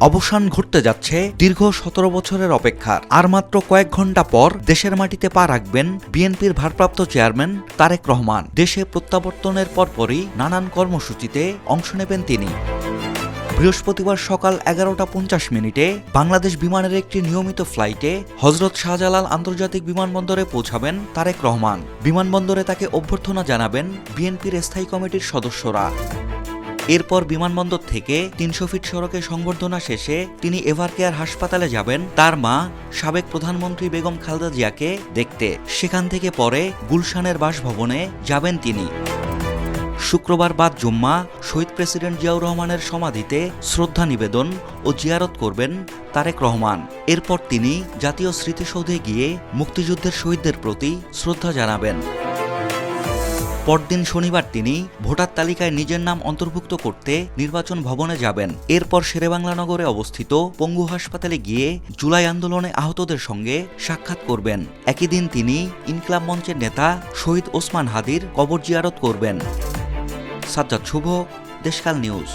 অবসান ঘটতে যাচ্ছে দীর্ঘ ১৭ বছরের অপেক্ষার। আর মাত্র কয়েক ঘন্টা পর দেশের মাটিতে পা রাখবেন বিএনপির ভারপ্রাপ্ত চেয়ারম্যান তারেক রহমান। দেশে প্রত্যাবর্তনের পরপরই নানান কর্মসূচিতে অংশ নেবেন তিনি। বৃহস্পতিবার সকাল 11:50 বাংলাদেশ বিমানের একটি নিয়মিত ফ্লাইটে হজরত শাহজালাল আন্তর্জাতিক বিমানবন্দরে পৌঁছাবেন তারেক রহমান। বিমানবন্দরে তাকে অভ্যর্থনা জানাবেন বিএনপির স্থায়ী কমিটির সদস্যরা। এরপর বিমানবন্দর থেকে ৩০০ ফিট সড়কে সংবর্ধনা শেষে তিনি এভারকেয়ার হাসপাতালে যাবেন তার মা সাবেক প্রধানমন্ত্রী বেগম খালেদা জিয়াকে দেখতে। সেখান থেকে পরে গুলশানের বাসভবনে যাবেন তিনি। শুক্রবার বাদ জুম্মা শহীদ প্রেসিডেন্ট জিয়াউর রহমানের সমাধিতে শ্রদ্ধা নিবেদন ও জিয়ারত করবেন তারেক রহমান। এরপর তিনি জাতীয় স্মৃতিসৌধে গিয়ে মুক্তিযুদ্ধের শহীদদের প্রতি শ্রদ্ধা জানাবেন। পরদিন শনিবার তিনি ভোটার তালিকায় নিজের নাম অন্তর্ভুক্ত করতে নির্বাচন ভবনে যাবেন। এরপর শেরেবাংলা নগরে অবস্থিত পঙ্গু হাসপাতালে গিয়ে জুলাই আন্দোলনে আহতদের সঙ্গে সাক্ষাৎ করবেন। একই দিন তিনি ইনকিলাব মঞ্চের নেতা শহীদ ওসমান হাদির কবর জিয়ারত করবেন। সাজ্জাদ শুভ, দেশকাল নিউজ।